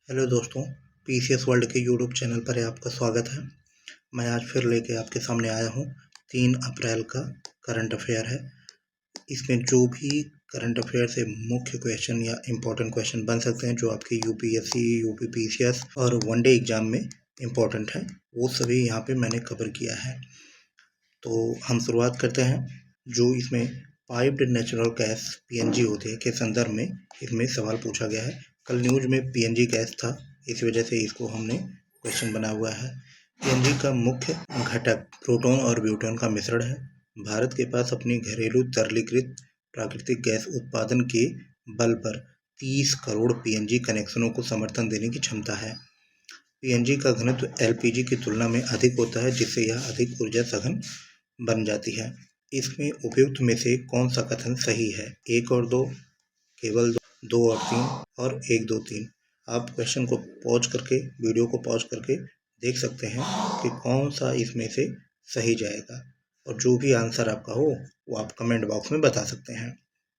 Hello दोस्तों, PCS world के YouTube channel पर आपका स्वागत है। मैं आज फिर लेके आपके सामने आया हूँ। 3 अप्रैल का करंट अफेयर है। इसमें जो भी करंट अफेयर से मुख्य क्वेश्चन या इम्पोर्टेंट क्वेश्चन बन सकते हैं, जो आपके यूपीएससी, यूपी पीसीएस और वनडे एग्जाम में इम्पोर्टेंट है, वो सभी यहाँ पे मैंने कवर किया है। तो हम शुरुआत करते हैं। जो इसमें पाइप्ड नेचुरल गैस पीएनजी होती है के संदर्भ में इसमें सवाल पूछा गया है। कल न्यूज में पीएनजी गैस था, इस वजह से इसको हमने क्वेश्चन बना हुआ है। पीएनजी का मुख्य घटक प्रोटॉन और ब्यूटेन का मिश्रण है। भारत के पास अपनी घरेलू तरलीकृत प्राकृतिक गैस उत्पादन के बल पर 30 करोड़ पीएनजी कनेक्शनों को समर्थन देने की क्षमता है। पीएनजी का घनत्व एलपीजी की तुलना में अधिक होता है, जिससे यह अधिक ऊर्जा सघन बन जाती है। इसमें उपयुक्त में से कौन सा कथन सही है? 1 और 2, केवल 2 और 3 और 1, 2, 3। आप क्वेश्चन को पॉज करके, वीडियो को पॉज करके देख सकते हैं कि कौन सा इसमें से सही जाएगा, और जो भी आंसर आपका हो वो आप कमेंट बॉक्स में बता सकते हैं।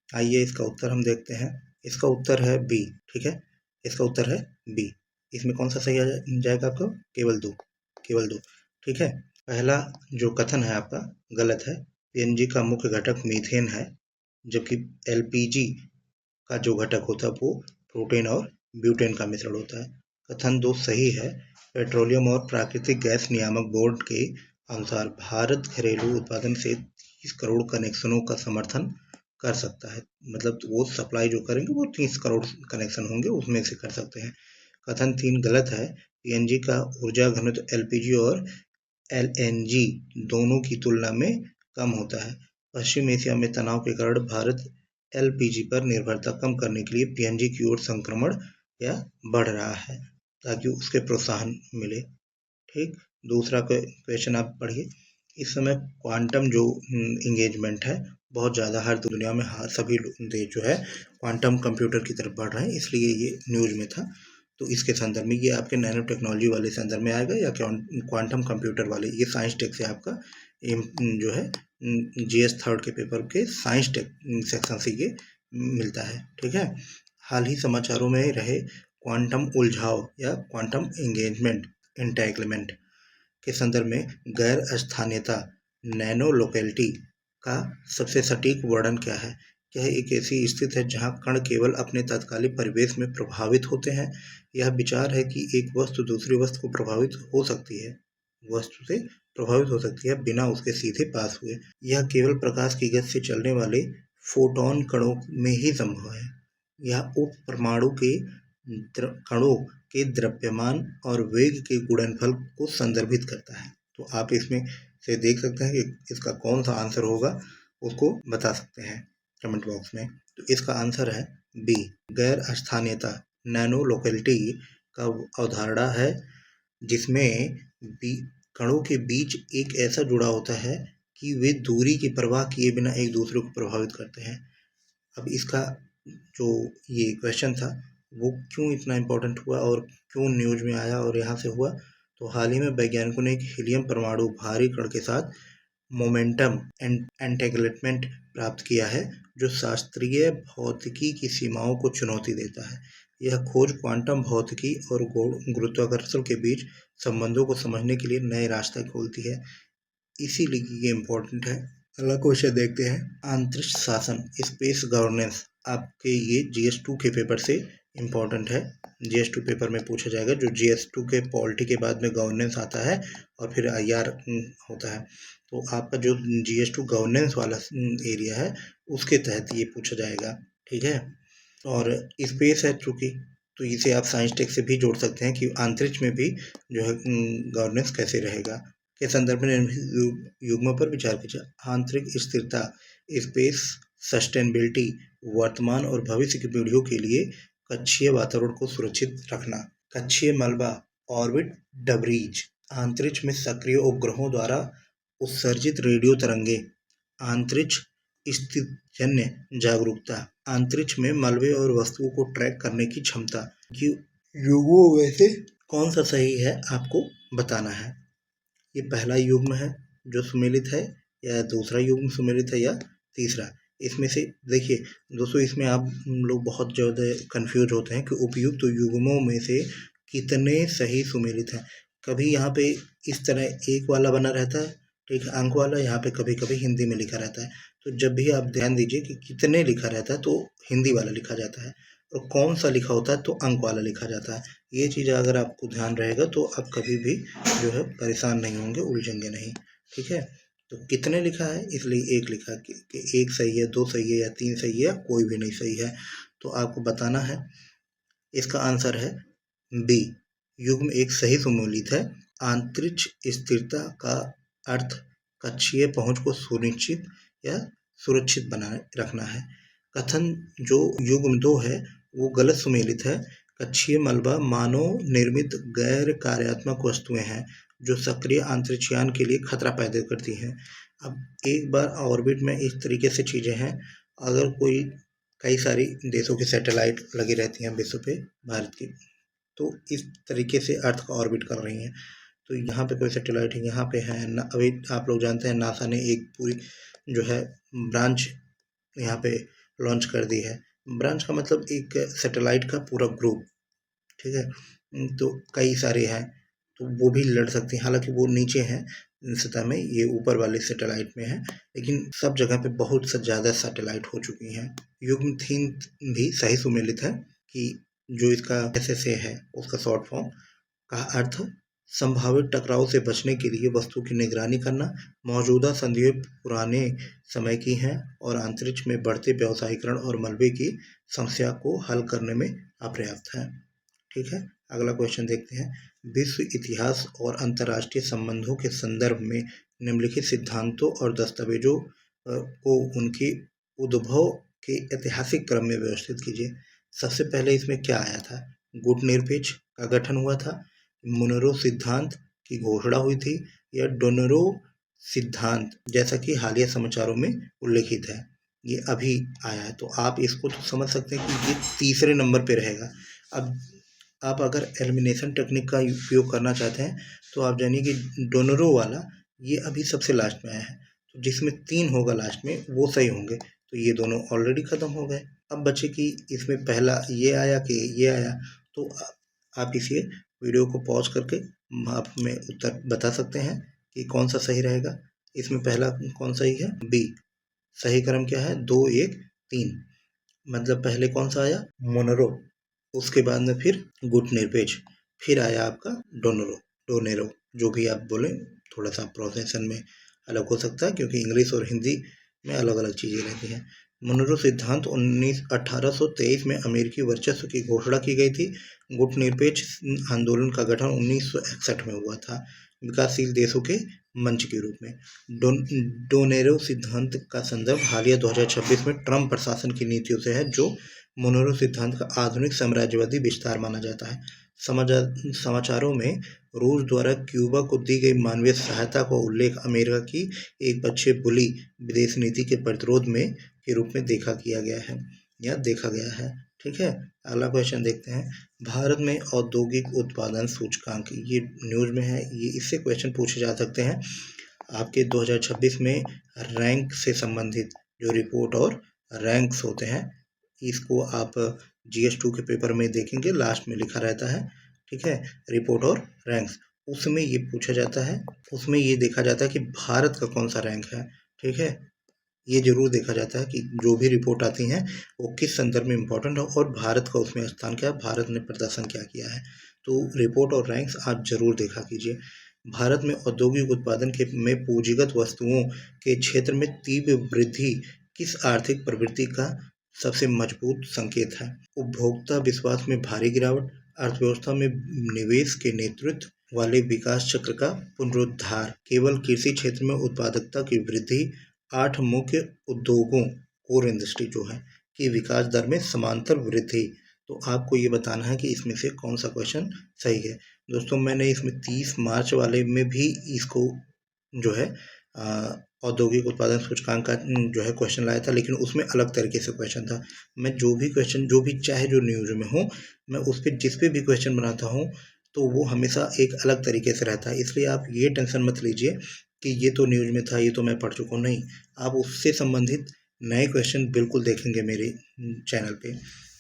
आइए इसका उत्तर हम देखते हैं। इसका उत्तर है बी। ठीक है, इसका उत्तर है बी। इसमें कौन सा सही आ जाएगा आपका? केवल 2, केवल 2। ठीक है, पहला जो कथन है आपका गलत है। पीएनजी का मुख्य घटक मीथेन है, जबकि एलपीजी का जो घटक होता है वो प्रोटेन और ब्यूटेन का मिश्रण होता है। कथन 2 सही है। पेट्रोलियम और प्राकृतिक गैस नियामक बोर्ड के अनुसार भारत घरेलू उत्पादन से 30 करोड़ कनेक्शनों का समर्थन कर सकता है। मतलब वो सप्लाई जो करेंगे वो 30 करोड़ कनेक्शन होंगे, उसमें से कर सकते हैं। कथन 3 गलत है। पीएनजी का ऊर्जा घनत्व एलपीजी और एलएनजी दोनों की तुलना में कम होता है। पश्चिम एशिया में तनाव के कारण भारत एलपीजी पर निर्भरता कम करने के लिए पीएनजी की ओर संक्रमण या बढ़ रहा है, ताकि उसके प्रोत्साहन मिले। ठीक, दूसरा क्वेश्चन आप पढ़िए। इस समय क्वांटम जो इंगेजमेंट है बहुत ज़्यादा हर दुनिया में, सभी देश जो है क्वांटम कंप्यूटर की तरफ बढ़ रहे हैं, इसलिए ये न्यूज़ में था। तो इसके संदर्भ में ये आपके नैनो टेक्नोलॉजी वाले संदर्भ में आएगा या क्वांटम कंप्यूटर वाले? ये साइंस टेक से आपका जो है जीएस थर्ड के पेपर के साइंस टेक सेक्शन से ये मिलता है। ठीक है, हाल ही समाचारों में रहे क्वांटम उलझाव या क्वांटम एंगेजमेंट एंटेंगलमेंट के संदर्भ में गैर स्थानीयता नैनो लोकेलिटी का सबसे सटीक वर्णन क्या है? यह एक ऐसी स्थिति है जहां कण केवल अपने तात्कालिक परिवेश में प्रभावित होते हैं। यह विचार है कि एक वस्तु दूसरी वस्तु को प्रभावित हो सकती है, वस्तु से प्रभावित हो सकती है बिना उसके सीधे पास हुए। यह केवल प्रकाश की गति से चलने वाले फोटॉन कणों में ही संभव है। यह उप परमाणु के कणों के द्रव्यमान और वेग के गुणनफल को संदर्भित करता है। तो आप इसमें से देख सकते हैं कि इसका कौन सा आंसर होगा, उसको बता सकते हैं कमेंट बॉक्स में। तो इसका आंसर है बी, गैर स्थानीयता नैनो लोकेलिटी का अवधारणा है, जिसमें कणों के बीच एक ऐसा जुड़ा होता है कि वे दूरी की परवाह किए बिना एक दूसरे को प्रभावित करते हैं। अब इसका जो ये क्वेश्चन था वो क्यों इतना इम्पोर्टेंट हुआ और क्यों न्यूज में आया और यहाँ से हुआ? तो हाल ही में वैज्ञानिकों ने एक हीलियम परमाणु भारी कण के साथ मोमेंटम एंटेंगलमेंट प्राप्त किया है, जो शास्त्रीय भौतिकी की सीमाओं को चुनौती देता है। यह खोज क्वांटम भौतिकी और गुरुत्वाकर्षण के बीच संबंधों को समझने के लिए नए रास्ते खोलती है, इसीलिए ये इम्पोर्टेंट है। अगला क्वेश्चन देखते हैं। अंतरिक्ष शासन स्पेस गवर्नेंस आपके ये GS2 के पेपर से इम्पोर्टेंट है। GS2 पेपर में पूछा जाएगा, जो GS2 के पॉलिटी के बाद में गवर्नेंस आता है और फिर IR होता है। तो आपका जो GS2 गवर्नेंस वाला एरिया है उसके तहत ये पूछा जाएगा। ठीक है, और स्पेस है चूँकि, तो इसे आप साइंस टेक से भी जोड़ सकते हैं कि अंतरिक्ष में भी जो है गवर्नेंस कैसे रहेगा के संदर्भ में युग्म पर विचार कीजिए। आंतरिक स्थिरता स्पेस सस्टेनेबिलिटी वर्तमान और भविष्य की पीढ़ियों के लिए कक्षीय वातावरण को सुरक्षित रखना। कक्षीय मलबा ऑर्बिट डबरीज अंतरिक्ष में सक्रिय उपग्रहों द्वारा उत्सर्जित रेडियो तरंगे। अंतरिक्ष स्थितिजन्य जागरूकता अंतरिक्ष में मलबे और वस्तुओं को ट्रैक करने की क्षमता। युग्मों में से कौन सा सही है आपको बताना है। ये पहला युग्म है जो सुमेलित है, या दूसरा युग्म सुमेलित है, या तीसरा? इसमें से देखिए दोस्तों, इसमें आप लोग बहुत ज़्यादा कंफ्यूज होते हैं कि उपयुक्त युग्मों में से कितने सही सुमेलित हैं। कभी यहाँ पे इस तरह एक वाला बना रहता है, ठीक है, अंक वाला, यहाँ पे कभी कभी हिंदी में लिखा रहता है। तो जब भी आप ध्यान दीजिए कि कितने लिखा रहता है तो हिंदी वाला लिखा जाता है, और कौन सा लिखा होता है तो अंक वाला लिखा जाता है। ये चीज़ अगर आपको ध्यान रहेगा तो आप कभी भी जो है परेशान नहीं होंगे, उलझेंगे नहीं, ठीक है। तो कितने लिखा है, इसलिए एक लिखा है कि एक सही है, दो सही है, या तीन सही है, या कोई भी नहीं सही है। तो आपको बताना है। इसका आंसर है बी, युग्म एक सही सुमेलित है। आंतरिक स्थिरता का अर्थ कक्षीय पहुंच को सुनिश्चित या सुरक्षित बनाए रखना है। कथन जो युग्म दो है वो गलत सुमेलित है। कक्षीय मलबा मानव निर्मित गैर कार्यात्मक वस्तुएं हैं जो सक्रिय अंतरिक्षयान के लिए खतरा पैदा करती हैं। अब एक बार ऑर्बिट में इस तरीके से चीज़ें हैं, अगर कोई कई सारी देशों की सैटेलाइट लगी रहती हैं विश्व पे, भारत की, तो इस तरीके से अर्थ का ऑर्बिट कर रही हैं। तो यहाँ पे कोई सैटेलाइट है, यहाँ पे है ना। अभी आप लोग जानते हैं नासा ने एक पूरी जो है ब्रांच यहाँ पे लॉन्च कर दी है। ब्रांच का मतलब एक सैटेलाइट का पूरा ग्रुप, ठीक है। तो कई सारे हैं, तो वो भी लड़ सकती हैं। हालांकि वो नीचे हैं सतह में, ये ऊपर वाले सैटेलाइट में है, लेकिन सब जगह पे बहुत से ज़्यादा सैटेलाइट हो चुकी हैं। युग्म थीम भी सही सुमेलित है कि जो इसका SSA है उसका शॉर्ट फॉर्म का अर्थ संभावित टकराव से बचने के लिए वस्तु की निगरानी करना, मौजूदा संधियां पुराने समय की हैं और अंतरिक्ष में बढ़ते व्यवसायीकरण और मलबे की समस्या को हल करने में अपर्याप्त है, ठीक है। अगला क्वेश्चन देखते हैं। विश्व इतिहास और अंतर्राष्ट्रीय संबंधों के संदर्भ में निम्नलिखित सिद्धांतों और दस्तावेजों को उनके उद्भव के ऐतिहासिक क्रम में व्यवस्थित कीजिए। सबसे पहले इसमें क्या आया था? गुटनिरपेक्ष का गठन हुआ था, मुनरो सिद्धांत की घोषणा हुई थी, या डोनरो सिद्धांत जैसा कि हालिया समाचारों में उल्लेखित है, ये अभी आया है। तो आप इसको तो समझ सकते हैं कि ये तीसरे नंबर पे रहेगा। अब आप अगर एलिमिनेशन टेक्निक का उपयोग करना चाहते हैं तो आप जानिए कि डोनरो वाला ये अभी सबसे लास्ट में आया है, तो जिसमें 3 होगा लास्ट में वो सही होंगे। तो ये दोनों ऑलरेडी ख़त्म हो गए। अब बचे कि इसमें पहला ये आया कि ये आया। तो आप इसे वीडियो को पॉज करके आप में उत्तर बता सकते हैं कि कौन सा सही रहेगा। इसमें पहला कौन सही है? बी। सही क्रम क्या है? 2 1 3। मतलब पहले कौन सा आया? मोनरो, उसके बाद में फिर गुटनिरपेक्ष, फिर आया आपका डोनेरो। जो भी आप बोलें, थोड़ा सा प्रोनाउंसिएशन में अलग हो सकता है क्योंकि इंग्लिश और हिंदी में अलग अलग चीज़ें रहती हैं। मोनरो सिद्धांत 1823 में अमेरिकी वर्चस्व की घोषणा की गई थी। गुटनिरपेक्ष आंदोलन का गठन 1961 में हुआ था, विकासशील देशों के मंच के रूप में। डोनेरो सिद्धांत का संदर्भ हालिया 2026 में ट्रंप प्रशासन की नीतियों से है, जो मोनरो सिद्धांत का आधुनिक साम्राज्यवादी विस्तार माना जाता है। समाचारों में रूस द्वारा क्यूबा को दी गई मानवीय सहायता का उल्लेख अमेरिका की एक पक्षीय बुली विदेश नीति के प्रतिरोध में के रूप में देखा गया है, ठीक है। अगला क्वेश्चन देखते हैं। भारत में औद्योगिक उत्पादन सूचकांक, ये न्यूज़ में है, ये इससे क्वेश्चन पूछे जा सकते हैं आपके 2026 में रैंक से संबंधित जो रिपोर्ट और रैंक्स होते हैं, इसको आप GS2 के पेपर में देखेंगे, लास्ट में लिखा रहता है, ठीक है, रिपोर्ट और रैंक्स। उसमें ये पूछा जाता है, उसमें ये देखा जाता है कि भारत का कौन सा रैंक है, ठीक है। ये जरूर देखा जाता है कि जो भी रिपोर्ट आती हैं वो किस संदर्भ में इम्पोर्टेंट है और भारत का उसमें स्थान क्या है, भारत ने प्रदर्शन क्या किया है। तो रिपोर्ट और रैंक्स आप जरूर देखा कीजिए। भारत में औद्योगिक उत्पादन के में पूंजीगत वस्तुओं के क्षेत्र में तीव्र वृद्धि किस आर्थिक प्रवृत्ति का सबसे मजबूत संकेत है? उपभोक्ता विश्वास में भारी गिरावट, अर्थव्यवस्था में निवेश के नेतृत्व वाले विकास चक्र का पुनरुद्धार, केवल कृषि क्षेत्र में उत्पादकता की वृद्धि, 8 मुख्य उद्योगों कोर इंडस्ट्री जो है की विकास दर में समांतर वृद्धि। तो आपको ये बताना है कि इसमें से कौन सा क्वेश्चन सही है। दोस्तों, मैंने इसमें 30 मार्च वाले में भी इसको जो है औद्योगिक उत्पादन सूचकांक का जो है क्वेश्चन लाया था, लेकिन उसमें अलग तरीके से क्वेश्चन था। मैं जो भी क्वेश्चन, जो भी चाहे जो न्यूज़ में हो, मैं उस पर जिस पे भी क्वेश्चन बनाता हूँ तो वो हमेशा एक अलग तरीके से रहता है। इसलिए आप ये टेंशन मत लीजिए कि ये तो न्यूज़ में था, ये तो मैं पढ़ चुका हूँ। नहीं, आप उससे संबंधित नए क्वेश्चन बिल्कुल देखेंगे मेरे चैनल पे,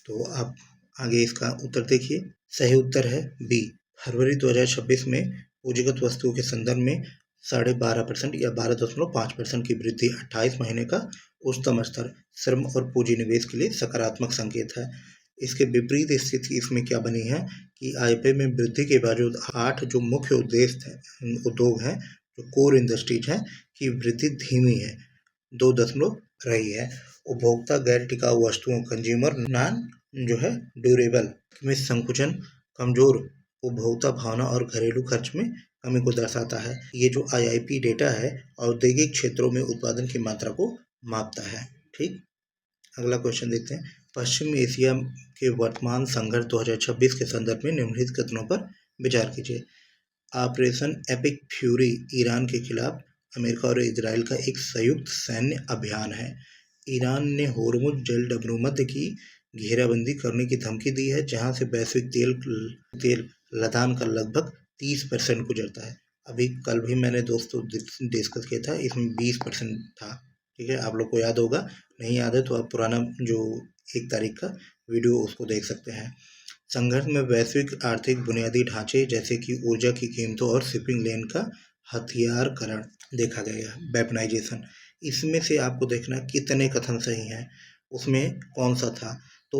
तो आप आगे इसका उत्तर देखिए। सही उत्तर है बी। फरवरी 2026 में पूंजीगत वस्तुओं के संदर्भ में 12.5% या 12.5% की वृद्धि 28 महीने का उच्चतम स्तर श्रम और पूंजी निवेश के लिए सकारात्मक संकेत है। इसके विपरीत स्थिति इसमें क्या बनी है कि आईपीआई में वृद्धि के बावजूद 8 जो मुख्य उद्योग हैं, जो कोर इंडस्ट्रीज हैं, की वृद्धि धीमी है, 2 रही है। उपभोक्ता गैर टिकाऊ वस्तुओं कंज्यूमर नॉन जो है ड्यूरेबल में संकुचन कमजोर उपभोक्ता भावना और घरेलू खर्च में कमी को दर्शाता है। ये जो आईआईपी डेटा है औद्योगिक क्षेत्रों में उत्पादन की मात्रा को मापता है। ठीक, अगला क्वेश्चन देखते हैं। पश्चिम एशिया के वर्तमान संघर्ष 2026 के संदर्भ में निम्नलिखित कथनों पर विचार कीजिए। ऑपरेशन एपिक फ्यूरी ईरान के खिलाफ अमेरिका और इजराइल का एक संयुक्त सैन्य अभियान है। ईरान ने होर्मुज जलडमरूमध्य की घेराबंदी करने की धमकी दी है, जहां से वैश्विक तेल लदान का लगभग 30% गुजरता है। अभी कल भी मैंने दोस्तों डिस्कस किया था, इसमें 20% था। ठीक है, आप लोग को याद होगा, नहीं याद है तो आप पुराना जो 1 तारीख का वीडियो उसको देख सकते हैं। संघर्ष में वैश्विक आर्थिक बुनियादी ढांचे जैसे कि ऊर्जा की कीमतों और शिपिंग लेन का हथियारकरण देखा गया, वेपनाइजेशन। इसमें से आपको देखना कितने कथन सही हैं, उसमें कौन सा था। तो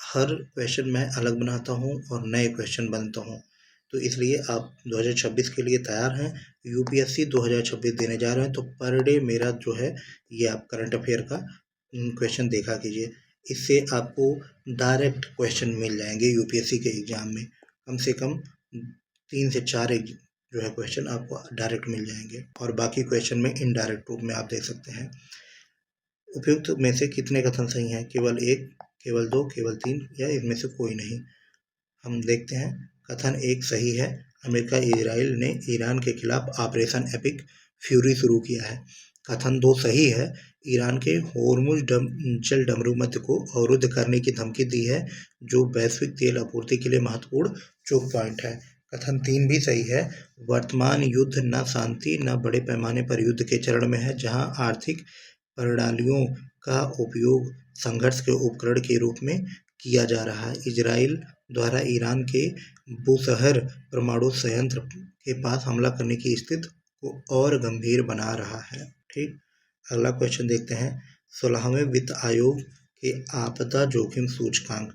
हर क्वेश्चन मैं अलग बनाता हूँ और नए क्वेश्चन बनता हूँ, तो इसलिए आप 2026 के लिए तैयार हैं, यूपीएससी 2026 देने जा रहे हैं, तो पर डे मेरा जो है ये आप करंट अफेयर का क्वेश्चन देखा कीजिए। इससे आपको डायरेक्ट क्वेश्चन मिल जाएंगे यूपीएससी के एग्जाम में, कम से कम 3 से 4 जो है क्वेश्चन आपको डायरेक्ट मिल जाएंगे, और बाकी क्वेश्चन में इनडायरेक्ट रूप में आप देख सकते हैं। उपयुक्त में से कितने कथन सही हैं? केवल 1, केवल 2, केवल 3 या इनमें से कोई नहीं। हम देखते हैं। कथन 1 सही है, अमेरिका इजराइल ने ईरान के खिलाफ ऑपरेशन एपिक फ्यूरी शुरू किया है। कथन 2 सही है, ईरान के होर्मुज जलडमरूमध्य को अवरुद्ध करने की धमकी दी है, जो वैश्विक तेल आपूर्ति के लिए महत्वपूर्ण चोक पॉइंट है। कथन 3 भी सही है, वर्तमान युद्ध न शांति न बड़े पैमाने पर युद्ध के चरण में है, जहां आर्थिक प्रणालियों का उपयोग संघर्ष के उपकरण के रूप में किया जा रहा है। इजराइल द्वारा ईरान के बुशहर परमाणु संयंत्र के पास हमला करने की स्थिति को और गंभीर बना रहा है। ठीक, अगला क्वेश्चन देखते हैं। 16वें वित्त आयोग के आपदा जोखिम सूचकांक,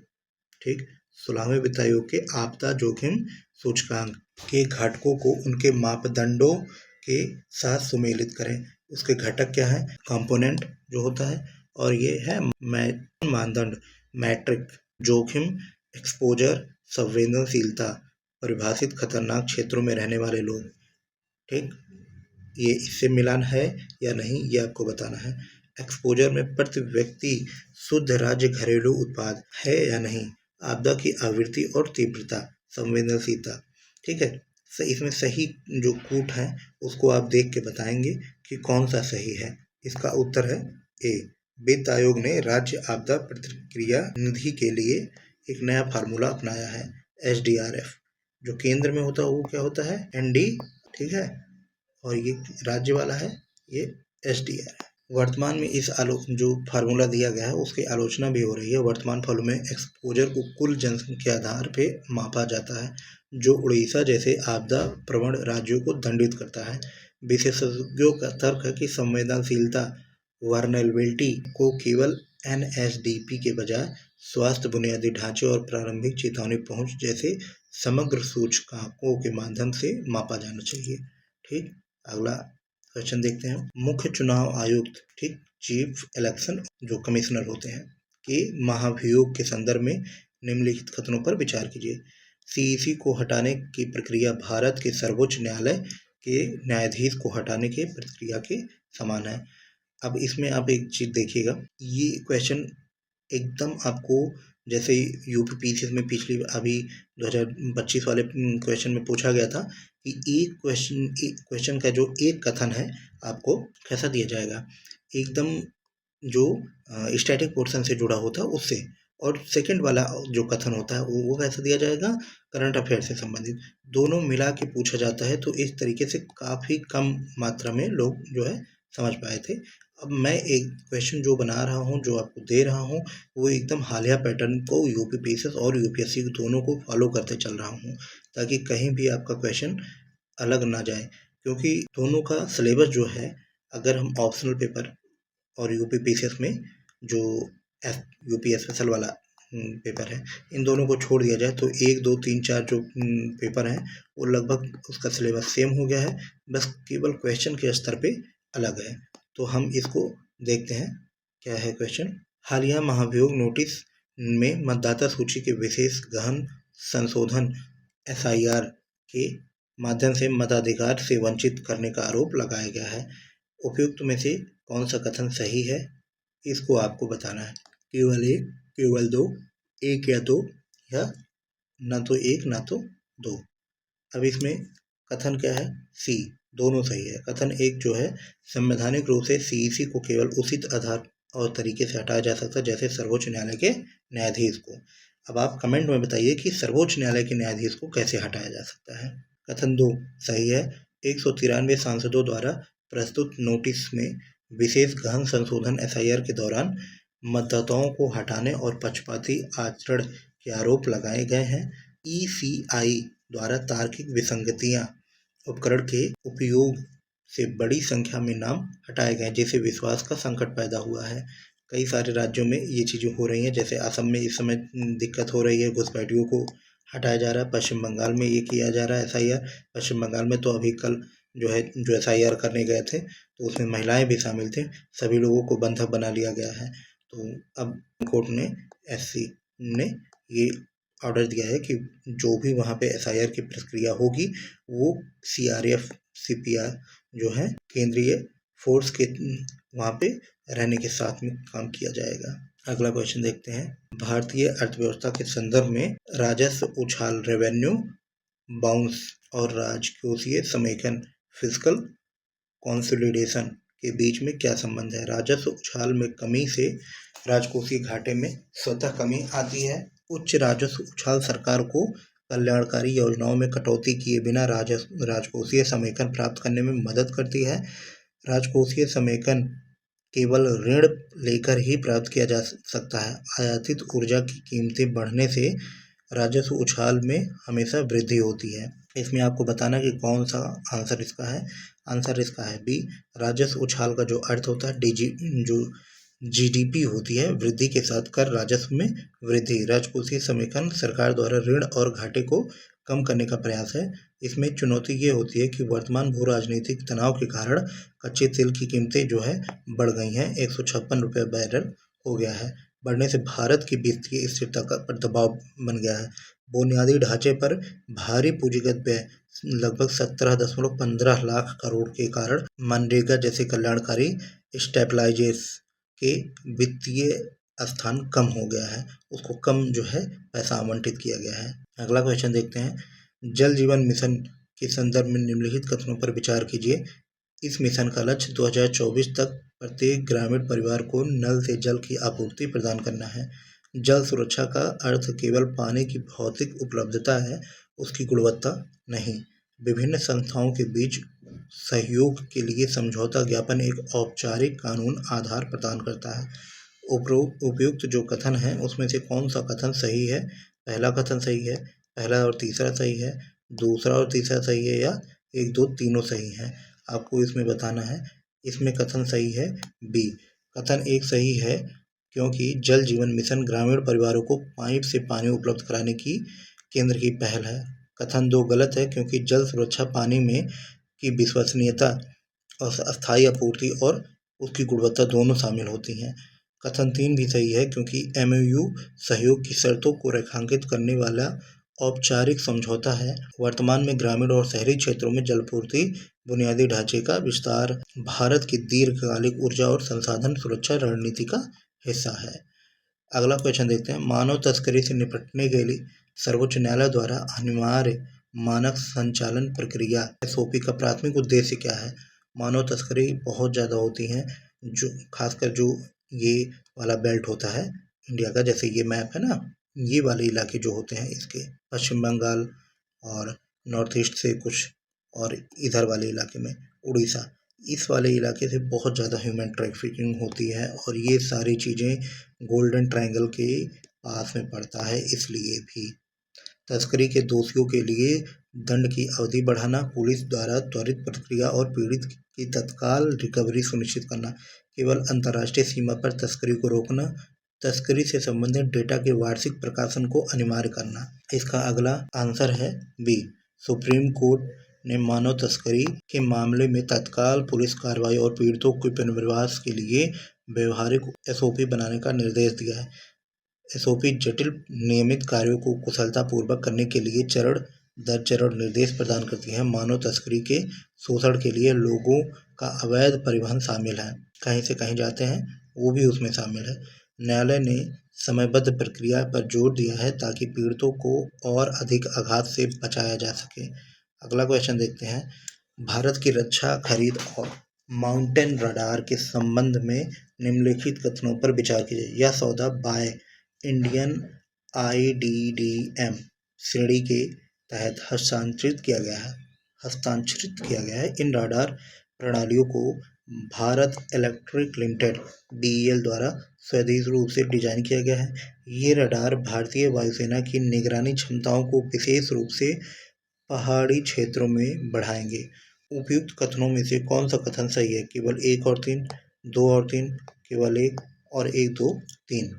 ठीक, 16वें वित्त आयोग के आपदा जोखिम सूचकांक के घटकों को उनके मापदंडों के साथ सुमेलित करें। उसके घटक क्या है? कंपोनेंट जो होता है, और ये है मानदंड मैट्रिक, जोखिम, एक्सपोजर, संवेदनशीलता, परिभाषित खतरनाक क्षेत्रों में रहने वाले लोग। ठीक, ये इससे मिलान है या नहीं, ये आपको बताना है। एक्सपोजर में प्रति व्यक्ति शुद्ध राज्य घरेलू उत्पाद है या नहीं, आपदा की आवृत्ति और तीव्रता, संवेदनशीलता। ठीक है, इसमें सही जो कूट है उसको आप देख के बताएंगे कि कौन सा सही है। इसका उत्तर है ए। वित्त आयोग ने राज्य आपदा प्रतिक्रिया निधि के लिए एक नया फार्मूला अपनाया है, SDRF। जो केंद्र में होता है वो क्या होता है? ND। ठीक है, और ये राज्य वाला है ये SDR। वर्तमान में इस जो फार्मूला दिया गया है उसकी आलोचना भी हो रही है। वर्तमान फलों में एक्सपोजर को कुल जनसंख्या के आधार पे मापा जाता है, जो उड़ीसा जैसे आपदा प्रवण राज्यों को दंडित करता है। विशेषज्ञों का तर्क है कि संवेदनशीलता वर्नरेबिलिटी को केवल NSDP के बजाय स्वास्थ्य बुनियादी ढांचे और प्रारंभिक चेतावनी पहुंच जैसे समग्र सूचकांकों के माध्यम से मापा जाना चाहिए। ठीक, अगला क्वेश्चन देखते हैं। मुख्य चुनाव आयुक्त, ठीक, चीफ इलेक्शन जो कमिश्नर होते हैं, के महाभियोग के संदर्भ में निम्नलिखित कथनों पर विचार कीजिए। CEC को हटाने की प्रक्रिया भारत के सर्वोच्च न्यायालय के न्यायाधीश को हटाने की प्रक्रिया के समान है। अब इसमें आप एक चीज देखिएगा, ये क्वेश्चन एकदम आपको जैसे यूपीपीसीएस में पिछली अभी 2025 वाले क्वेश्चन में पूछा गया था कि एक क्वेश्चन का जो एक कथन है आपको कैसा दिया जाएगा, एकदम जो स्टैटिक पोर्शन से जुड़ा होता है उससे, और सेकंड वाला जो कथन होता है वो कैसा दिया जाएगा, करंट अफेयर से संबंधित। दोनों मिला के पूछा जाता है, तो इस तरीके से काफ़ी कम मात्रा में लोग जो है समझ पाए थे। अब मैं एक क्वेश्चन जो बना रहा हूँ, जो आपको दे रहा हूँ, वो एकदम हालिया पैटर्न को यूपीपीएससी और यूपीएससी दोनों को फॉलो करते चल रहा हूँ, ताकि कहीं भी आपका क्वेश्चन अलग ना जाए। क्योंकि दोनों का सिलेबस जो है, अगर हम ऑप्शनल पेपर और यूपीपीएससी में जो यूपी स्पेशल वाला पेपर है, इन दोनों को छोड़ दिया जाए तो 1, 2, 3, 4 जो पेपर हैं, वो लगभग उसका सिलेबस सेम हो गया है, बस केवल क्वेश्चन के स्तर पे अलग है। तो हम इसको देखते हैं, क्या है क्वेश्चन। हालिया महाभियोग नोटिस में मतदाता सूची के विशेष गहन संशोधन एसआईआर के माध्यम से मताधिकार से वंचित करने का आरोप लगाया गया है। उपयुक्त में से कौन सा कथन सही है, इसको आपको बताना है। केवल एक, केवल दो, एक या दो, या ना तो एक ना तो दो। अब इसमें कथन क्या है, सी, दोनों सही है। कथन एक जो है, संवैधानिक रूप से सीईसी को केवल उचित आधार और तरीके से हटाया जा सकता है, जैसे सर्वोच्च न्यायालय के न्यायाधीश को। अब आप कमेंट में बताइए कि सर्वोच्च न्यायालय के न्यायाधीश को कैसे हटाया जा सकता है। कथन दो सही है। 193 सांसदों द्वारा प्रस्तुत नोटिस में विशेष गहन संशोधन एसआईआर के दौरान मतदाताओं को हटाने और पक्षपाती आचरण के आरोप लगाए गए हैं। ईसीआई द्वारा तार्किक विसंगतियां उपकरण के उपयोग से बड़ी संख्या में नाम हटाए गए, जिससे विश्वास का संकट पैदा हुआ है। कई सारे राज्यों में ये चीज़ें हो रही हैं, जैसे असम में इस समय दिक्कत हो रही है, घुसपैठियों को हटाया जा रहा है। पश्चिम बंगाल में ये किया जा रहा है एसआईआर। पश्चिम बंगाल में तो अभी कल जो है, जो एसआईआर करने गए थे, तो उसमें महिलाएं भी शामिल थी, सभी लोगों को बंधक बना लिया गया है। तो अब कोर्ट ने, एससी ने ये ऑर्डर दिया है कि जो भी वहाँ पे एसआईआर की प्रक्रिया होगी, वो सीआरएफ, सीपीआर जो है, केंद्रीय फोर्स के वहाँ पे रहने के साथ में काम किया जाएगा। अगला क्वेश्चन देखते हैं। भारतीय अर्थव्यवस्था के संदर्भ में राजस्व उछाल, रेवेन्यू बाउंस और राजकोषीय समेकन, फिस्कल कंसोलिडेशन के बीच में क्या संबंध है। राजस्व उछाल में कमी से राजकोषीय घाटे में स्वतः कमी आती है। उच्च राजस्व उछाल सरकार को कल्याणकारी योजनाओं में कटौती किए बिना राजकोषीय समेकन प्राप्त करने में मदद करती है। राजकोषीय समेकन केवल ऋण लेकर ही प्राप्त किया जा सकता है। आयातित ऊर्जा की कीमतें बढ़ने से राजस्व उछाल में हमेशा वृद्धि होती है। इसमें आपको बताना कि कौन सा आंसर इसका है। आंसर इसका है बी। राजस्व उछाल का जो अर्थ होता है, जो जीडीपी होती है, वृद्धि के साथ कर राजस्व में वृद्धि। राजकोषीय समेकन सरकार द्वारा ऋण और घाटे को कम करने का प्रयास है। इसमें चुनौती ये होती है कि वर्तमान भू राजनीतिक तनाव के कारण कच्चे तेल की कीमतें जो है बढ़ गई हैं, 156 रुपये बैरल हो गया है। बढ़ने से भारत की वित्तीय स्थिरता पर दबाव बन गया है। बुनियादी ढांचे पर भारी पूंजीगत व्यय लगभग 17.15 लाख करोड़ के कारण मनरेगा जैसे कल्याणकारी स्टेबलाइजेस के वित्तीय स्थान कम हो गया है, उसको कम जो है पैसा आवंटित किया गया है। अगला क्वेश्चन देखते हैं। जल जीवन मिशन के संदर्भ में निम्नलिखित कथनों पर विचार कीजिए। इस मिशन का लक्ष्य 2024 तक प्रत्येक ग्रामीण परिवार को नल से जल की आपूर्ति प्रदान करना है। जल सुरक्षा का अर्थ केवल पानी की भौतिक उपलब्धता है, उसकी गुणवत्ता नहीं। विभिन्न संस्थाओं के बीच सहयोग के लिए समझौता ज्ञापन एक औपचारिक कानून आधार प्रदान करता है। उपयुक्त जो कथन है, उसमें से कौन सा कथन सही है। पहला कथन सही है, पहला और तीसरा सही है, दूसरा और तीसरा सही है, या 1, 2 तीनों सही हैं। आपको इसमें बताना है। इसमें कथन सही है बी। कथन एक सही है, क्योंकि जल जीवन मिशन ग्रामीण परिवारों को पाइप से पानी उपलब्ध कराने की केंद्र की पहल है। कथन दो गलत है, क्योंकि जल सुरक्षा पानी में की विश्वसनीयता और अस्थायी आपूर्ति और उसकी गुणवत्ता दोनों शामिल होती हैं। कथन तीन भी सही है, क्योंकि एमओयू सहयोग की शर्तों को रेखांकित करने वाला औपचारिक समझौता है। वर्तमान में ग्रामीण और शहरी क्षेत्रों में जलपूर्ति बुनियादी ढांचे का विस्तार भारत की दीर्घकालिक ऊर्जा और संसाधन सुरक्षा रणनीति का हिस्सा है। अगला क्वेश्चन देखते हैं। मानव तस्करी से निपटने के लिए सर्वोच्च न्यायालय द्वारा अनिवार्य मानक संचालन प्रक्रिया एसओपी का प्राथमिक उद्देश्य क्या है। मानव तस्करी बहुत ज़्यादा होती है, जो खासकर जो ये वाला बेल्ट होता है इंडिया का, जैसे ये मैप है ना, ये वाले इलाके जो होते हैं इसके, पश्चिम बंगाल और नॉर्थ ईस्ट से कुछ, और इधर वाले इलाके में उड़ीसा, इस वाले इलाके से बहुत ज़्यादा ह्यूमन ट्रैफिकिंग होती है और ये सारी चीज़ें गोल्डन ट्रायंगल के पास में पड़ता है। इसलिए भी तस्करी के दोषियों के लिए दंड की अवधि बढ़ाना, पुलिस द्वारा त्वरित प्रतिक्रिया और पीड़ित की तत्काल रिकवरी सुनिश्चित करना, केवल अंतर्राष्ट्रीय सीमा पर तस्करी को रोकना, तस्करी से संबंधित डेटा के वार्षिक प्रकाशन को अनिवार्य करना। इसका अगला आंसर है बी। सुप्रीम कोर्ट ने मानव तस्करी के मामले में तत्काल पुलिस कार्रवाई और पीड़ितों के पुनर्वास के लिए व्यवहारिक एसओपी बनाने का निर्देश दिया है। एसओपी जटिल नियमित कार्यों को कुशलतापूर्वक करने के लिए चरण दर चरण निर्देश प्रदान करती है। मानव तस्करी के शोषण के लिए लोगों का अवैध परिवहन शामिल है, कहीं से कहीं जाते हैं वो भी उसमें शामिल है। न्यायालय ने समयबद्ध प्रक्रिया पर जोर दिया है ताकि पीड़ितों को और अधिक आघात से बचाया जा सके। अगला क्वेश्चन देखते हैं। भारत की रक्षा खरीद और माउंटेन रडार के संबंध में निम्नलिखित कथनों पर विचार कीजिए। यह सौदा बाय इंडियन IDDM श्रेणी के तहत हस्तांतरित किया गया है। इन रडार प्रणालियों को भारत इलेक्ट्रिक लिमिटेड BEL द्वारा स्वदेशी रूप से डिजाइन किया गया है। ये रडार भारतीय वायुसेना की निगरानी क्षमताओं को विशेष रूप से पहाड़ी क्षेत्रों में बढ़ाएंगे। उपयुक्त कथनों में से कौन सा कथन सही है? केवल 1 और 3, 2 और 3, केवल 1 और 1, 2, 3।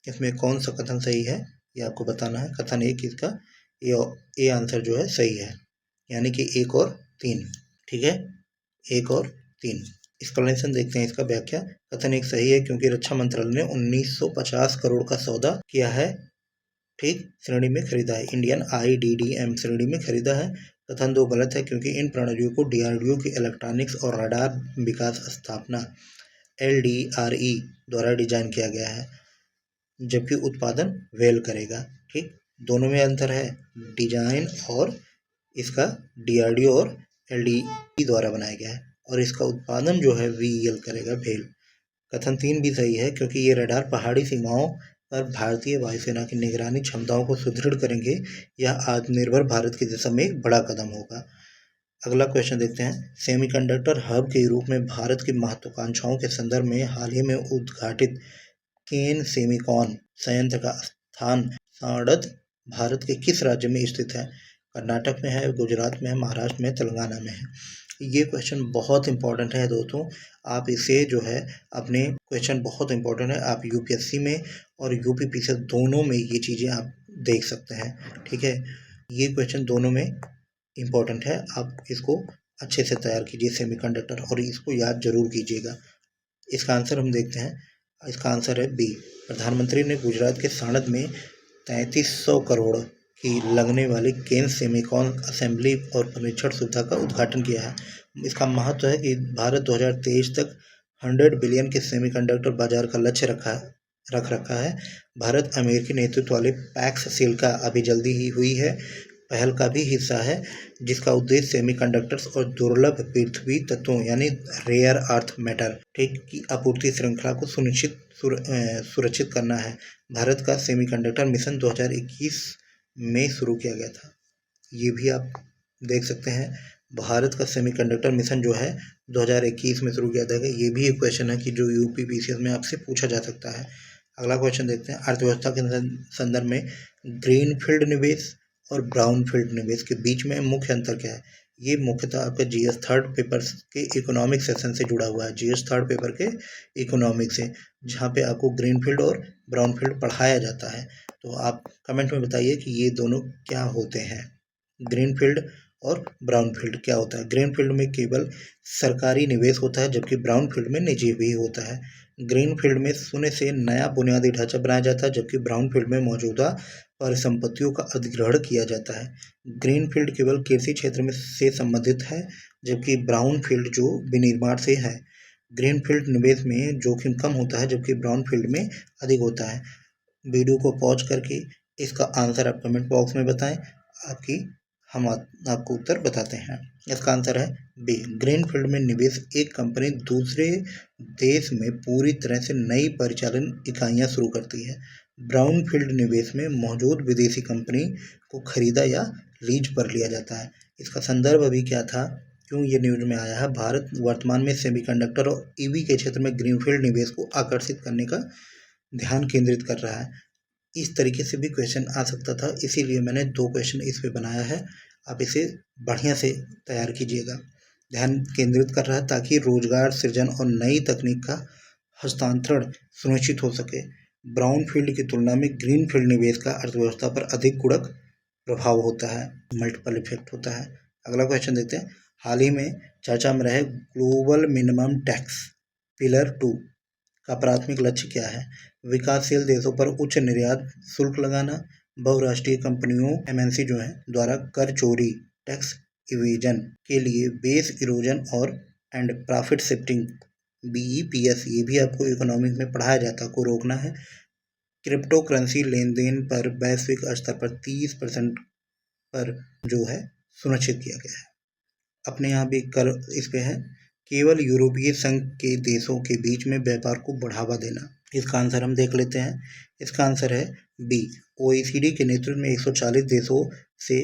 इसमें कौन सा कथन सही है ये आपको बताना है। कथन 1 इसका ए आंसर जो है सही है, यानी कि 1 और 3। ठीक है, 1 और 3। एक्सप्लेनेशन देखते हैं इसका व्याख्या। कथन 1 सही है क्योंकि रक्षा मंत्रालय ने 1950 करोड़ का सौदा किया है, ठीक, श्रेणी में खरीदा है। इंडियन IDDM श्रेणी में खरीदा है। कथन 2 गलत है क्योंकि इन प्रणालियों को DRDO की इलेक्ट्रॉनिक्स और रडार विकास स्थापना LDRE द्वारा डिजाइन किया गया है, जबकि उत्पादन वेल करेगा। ठीक, दोनों में अंतर है, डिजाइन और इसका DRDO और LDE द्वारा बनाया गया है, और इसका उत्पादन जो है VEL करेगा, वेल। कथन 3 भी सही है क्योंकि ये रडार पहाड़ी सीमाओं पर भारतीय वायुसेना की निगरानी क्षमताओं को सुदृढ़ करेंगे। यह आत्मनिर्भर भारत की दिशा में एक बड़ा कदम होगा। अगला क्वेश्चन देखते हैं। सेमीकंडक्टर हब के रूप में भारत की महत्वाकांक्षाओं के संदर्भ में हाल ही में उद्घाटित केन सेमीकॉन संयंत्र का स्थान साड़द भारत के किस राज्य में स्थित है? कर्नाटक में है, गुजरात में है, महाराष्ट्र में, तेलंगाना में है। ये क्वेश्चन बहुत इंपॉर्टेंट है दोस्तों, आप इसे जो है अपने क्वेश्चन बहुत इंपॉर्टेंट है, आप UPSC में और UPPSC दोनों में ये चीज़ें आप देख सकते हैं। ठीक है, ये क्वेश्चन दोनों में इम्पॉर्टेंट है, आप इसको अच्छे से तैयार कीजिए सेमीकंडक्टर, और इसको याद जरूर कीजिएगा। इसका आंसर हम देखते हैं। इसका आंसर है बी। प्रधानमंत्री ने गुजरात के साणंद में 3300 करोड़ की लगने वाली केन सेमीकॉन असेंबली और परीक्षण सुविधा का उद्घाटन किया है। इसका महत्व है कि भारत 2023 तक 100 बिलियन के सेमीकंडक्टर बाजार का लक्ष्य रख रखा है। भारत अमेरिकी नेतृत्व वाले पैक्स सेल का अभी जल्दी ही हुई है पहल का भी हिस्सा है, जिसका उद्देश्य सेमीकंडक्टर्स और दुर्लभ पृथ्वी तत्वों यानी रेयर अर्थ मैटर ठीक की आपूर्ति श्रृंखला को सुरक्षित करना है। भारत का सेमीकंडक्टर मिशन 2021 में शुरू किया गया था, ये भी आप देख सकते हैं। भारत का सेमीकंडक्टर मिशन जो है 2021 में शुरू किया था। ये भी एक क्वेश्चन है कि जो UPPSC में आपसे पूछा जा सकता है। अगला क्वेश्चन देखते हैं। अर्थव्यवस्था के संदर्भ में ग्रीनफील्ड निवेश और ब्राउनफील्ड निवेश के बीच में मुख्य अंतर क्या है? ये मुख्यतः आपके GS थर्ड पेपर के इकोनॉमिक सेक्शन से जुड़ा हुआ है, GS थर्ड पेपर के इकोनॉमिक से, जहाँ पे आपको ग्रीनफील्ड और ब्राउनफील्ड पढ़ाया जाता है। तो आप कमेंट में बताइए कि ये दोनों क्या होते हैं, ग्रीनफील्ड और ब्राउनफील्ड क्या होता है। ग्रीनफील्ड में केवल सरकारी निवेश होता है, जबकि ब्राउनफील्ड में निजी भी होता है। ग्रीनफील्ड में शून्य से नया बुनियादी ढांचा बनाया जाता है, जबकि ब्राउनफील्ड में मौजूदा परिसंपत्तियों का अधिग्रहण किया जाता है। ग्रीनफील्ड केवल कृषि क्षेत्र में से संबंधित है, जबकि ब्राउनफील्ड जो विनिर्माण से है। ग्रीनफील्ड निवेश में जोखिम कम होता है, जबकि ब्राउनफील्ड में अधिक होता है। वीडियो को पॉज करके इसका आंसर आप कमेंट बॉक्स में बताएं, हम आपको उत्तर बताते हैं। इसका आंसर है बी। ग्रीनफील्ड में निवेश एक कंपनी दूसरे देश में पूरी तरह से नई परिचालन इकाइयां शुरू करती है। ब्राउनफील्ड निवेश में मौजूद विदेशी कंपनी को खरीदा या लीज पर लिया जाता है। इसका संदर्भ अभी क्या था, क्यों ये न्यूज में आया है? भारत वर्तमान में सेमीकंडक्टर और ईवी के क्षेत्र में ग्रीनफील्ड निवेश को आकर्षित करने का ध्यान केंद्रित कर रहा है। इस तरीके से भी क्वेश्चन आ सकता था, इसीलिए मैंने 2 क्वेश्चन इस पे बनाया है। आप इसे बढ़िया से तैयार कीजिएगा। ध्यान केंद्रित कर रहा है ताकि रोजगार सृजन और नई तकनीक का हस्तांतरण सुनिश्चित हो सके। ब्राउन फील्ड की तुलना में ग्रीन फील्ड निवेश का अर्थव्यवस्था पर अधिक गुणक प्रभाव होता है, मल्टीपल इफेक्ट होता है। अगला क्वेश्चन देखते हैं। हाल ही में चर्चा में रहे ग्लोबल मिनिमम टैक्स पिलर 2 का प्राथमिक लक्ष्य क्या है? विकासशील देशों पर उच्च निर्यात शुल्क लगाना, बहुराष्ट्रीय कंपनियों एमएनसी जो है द्वारा कर चोरी टैक्स इवेजन के लिए बेस इरोजन और एंड प्रॉफिट शिफ्टिंग बीईपीएस, ये भी आपको इकोनॉमिक में पढ़ाया जाता है, को रोकना है। क्रिप्टो करेंसी लेन देन पर वैश्विक स्तर पर 30% पर जो है सुनिश्चित किया गया है। अपने यहाँ भी कर इस पे है, केवल यूरोपीय संघ के देशों के बीच में व्यापार को बढ़ावा देना। इसका आंसर हम देख लेते हैं। इसका आंसर है बी। ओईसीडी के नेतृत्व में 140 देशों से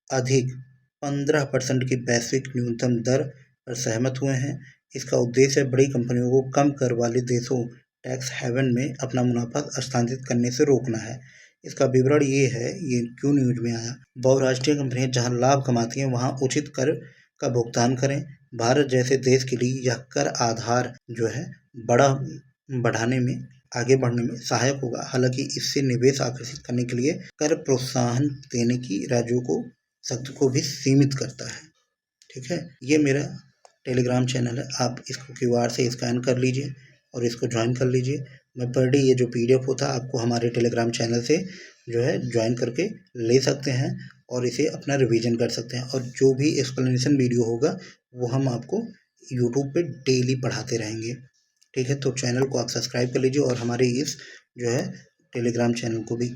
अधिक 15% की वैश्विक न्यूनतम दर पर सहमत हुए हैं। इसका उद्देश्य बड़ी कंपनियों को कम कर वाले देशों टैक्स हेवन में अपना मुनाफा स्थानांतरित करने से रोकना है। इसका विवरण ये है, ये क्यों न्यूज में आया। बहुराष्ट्रीय कंपनियां जहां लाभ कमाती हैं वहां उचित कर का भुगतान करें। भारत जैसे देश के लिए यह कर आधार जो है बढ़ाने में आगे बढ़ने में सहायक होगा। हालांकि इससे निवेश आकर्षित करने के लिए कर प्रोत्साहन देने की राज्यों को शक्ति को भी सीमित करता है। ठीक है, ये मेरा टेलीग्राम चैनल है, आप इसको क्यूआर से स्कैन कर लीजिए और इसको ज्वाइन कर लीजिए। मैं पर डे ये जो पीडीएफ होता है आपको हमारे टेलीग्राम चैनल से जो है ज्वाइन करके ले सकते हैं और इसे अपना रिवीजन कर सकते हैं। और जो भी एक्सप्लेनेशन वीडियो होगा वो हम आपको यूट्यूब पे डेली पढ़ाते रहेंगे। ठीक है, तो चैनल को आप सब्सक्राइब कर लीजिए और हमारे इस जो है टेलीग्राम चैनल को भी